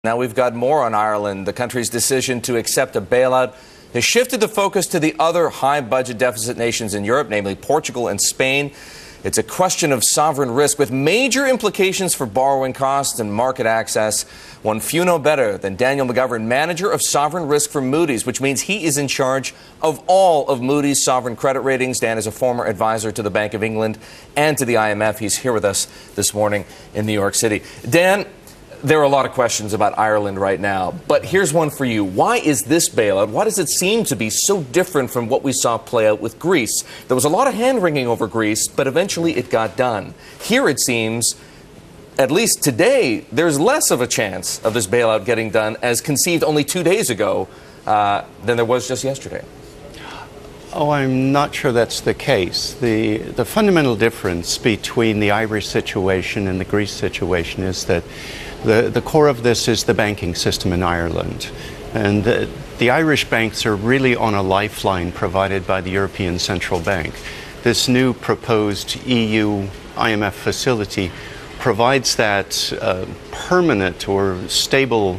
Now we've got more on Ireland. The country's decision to accept a bailout has shifted the focus to the other high-budget deficit nations in Europe, namely Portugal and Spain. It's a question of sovereign risk with major implications for borrowing costs and market access. One few know better than Daniel McGovern, manager of sovereign risk for Moody's, which means he is in charge of all of Moody's sovereign credit ratings. Dan is a former advisor to the Bank of England and to the IMF. He's here with us this morning in New York City. Dan, there are a lot of questions about Ireland right now, but here's one for you. Why is this bailout, why does it seem to be so different from what we saw play out with Greece? There was a lot of hand-wringing over Greece, but eventually it got done. Here it seems, at least today, there's less of a chance of this bailout getting done as conceived only 2 days ago than there was just yesterday. Oh, I'm not sure that's the case. The fundamental difference between the Irish situation and the Greece situation is that the core of this is the banking system in Ireland. And the Irish banks are really on a lifeline provided by the European Central Bank. This new proposed EU IMF facility provides that permanent or stable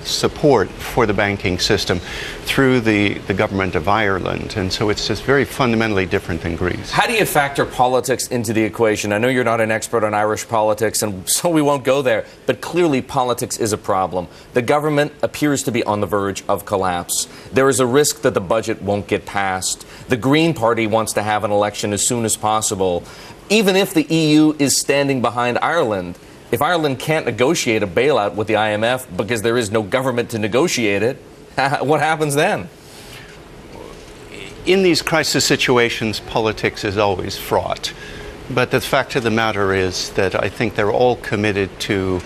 support for the banking system through the government of Ireland. And so it's just very fundamentally different than Greece. How do you factor politics into the equation? I know you're not an expert on Irish politics, and so we won't go there, but clearly politics is a problem. The government appears to be on the verge of collapse. There is a risk that the budget won't get passed. The Green Party wants to have an election as soon as possible. Even if the EU is standing behind Ireland, if Ireland can't negotiate a bailout with the IMF because there is no government to negotiate it, what happens then? In these crisis situations, politics is always fraught. But the fact of the matter is that I think they're all committed to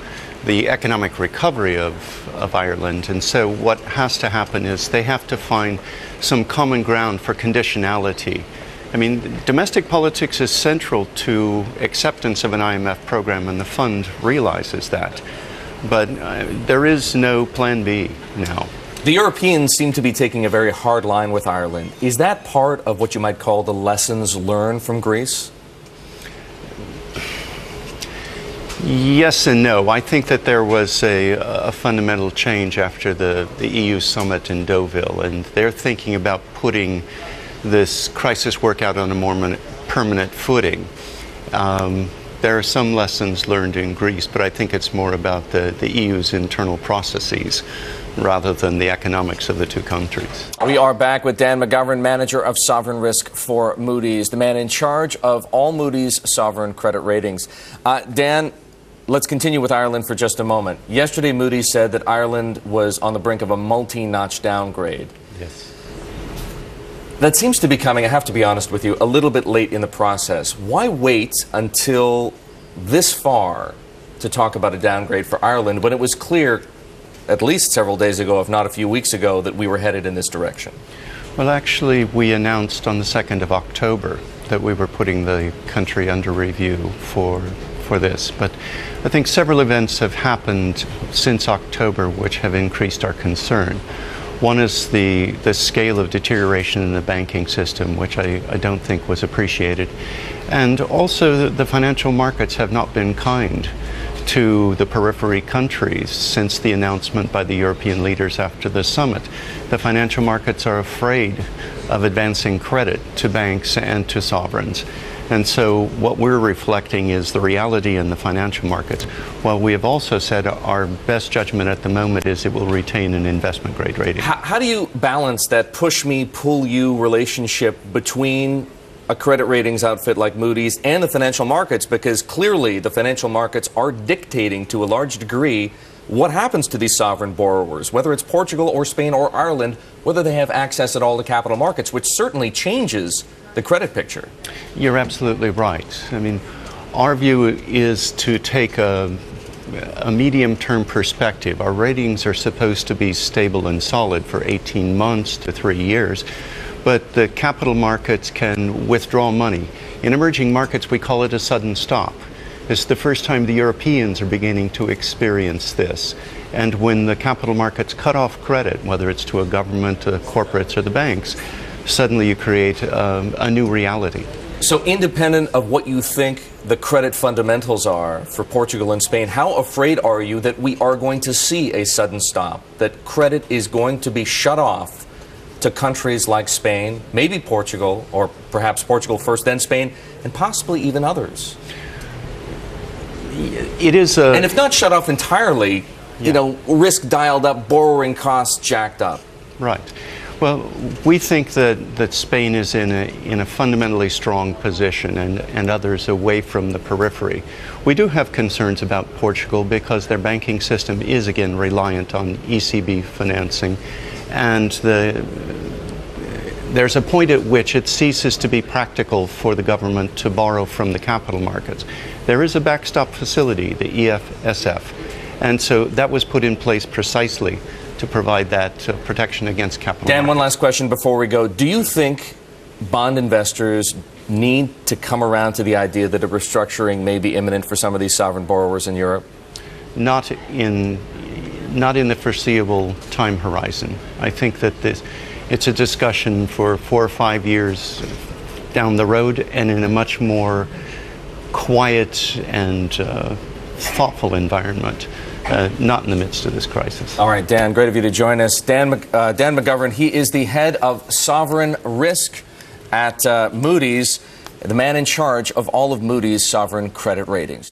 the economic recovery of Ireland. And so what has to happen is they have to find some common ground for conditionality. I mean, domestic politics is central to acceptance of an IMF program, and the fund realizes that. But there is no plan B now. The Europeans seem to be taking a very hard line with Ireland. Is that part of what you might call the lessons learned from Greece? Yes and no. I think that there was a fundamental change after the EU summit in Deauville, and they're thinking about putting this crisis workout on a more permanent footing. There are some lessons learned in Greece, but I think it's more about the EU's internal processes rather than the economics of the two countries. We are back with Dan McGovern, manager of sovereign risk for Moody's, the man in charge of all Moody's sovereign credit ratings. Dan, let's continue with Ireland for just a moment. Yesterday, Moody said that Ireland was on the brink of a multi-notch downgrade. Yes. That seems to be coming, I have to be honest with you, a little bit late in the process. Why wait until this far to talk about a downgrade for Ireland when it was clear, at least several days ago, if not a few weeks ago, that we were headed in this direction? Well, actually, we announced on the 2nd of October that we were putting the country under review for this. But I think several events have happened since October which have increased our concern. One is the scale of deterioration in the banking system, which I don't think was appreciated. And also the financial markets have not been kind to the periphery countries since the announcement by the European leaders after the summit. The financial markets are afraid of advancing credit to banks and to sovereigns. And so what we're reflecting is the reality in the financial markets. While we have also said our best judgment at the moment is it will retain an investment grade rating. How do you balance that push me, pull you relationship between a credit ratings outfit like Moody's and the financial markets? Because clearly the financial markets are dictating to a large degree what happens to these sovereign borrowers, whether it's Portugal or Spain or Ireland, whether they have access at all to capital markets, which certainly changes the credit picture. You're absolutely right. I mean, our view is to take a medium-term perspective. Our ratings are supposed to be stable and solid for 18 months to 3 years, but the capital markets can withdraw money. In emerging markets, we call it a sudden stop. It's the first time the Europeans are beginning to experience this. And when the capital markets cut off credit, whether it's to a government, to the corporates, or the banks, suddenly you create a new reality. So independent of what you think the credit fundamentals are for Portugal and Spain, how afraid are you that we are going to see a sudden stop, that credit is going to be shut off to countries like Spain, maybe Portugal, or perhaps Portugal first, then Spain, and possibly even others? It is a... And if not shut off entirely, you know, risk dialed up, borrowing costs jacked up. Right. Well, we think that Spain is in a fundamentally strong position and others away from the periphery. We do have concerns about Portugal because their banking system is, again, reliant on ECB financing. And there's a point at which it ceases to be practical for the government to borrow from the capital markets. There is a backstop facility, the EFSF, and so that was put in place precisely to provide that protection against capital markets. Dan, one last question before we go. Do you think bond investors need to come around to the idea that a restructuring may be imminent for some of these sovereign borrowers in Europe? Not in the foreseeable time horizon. I think that it's a discussion for 4 or 5 years down the road and in a much more quiet and thoughtful environment, not in the midst of this crisis. All right, Dan, great of you to join us. Dan McGovern, he is the head of sovereign risk at Moody's, the man in charge of all of Moody's sovereign credit ratings.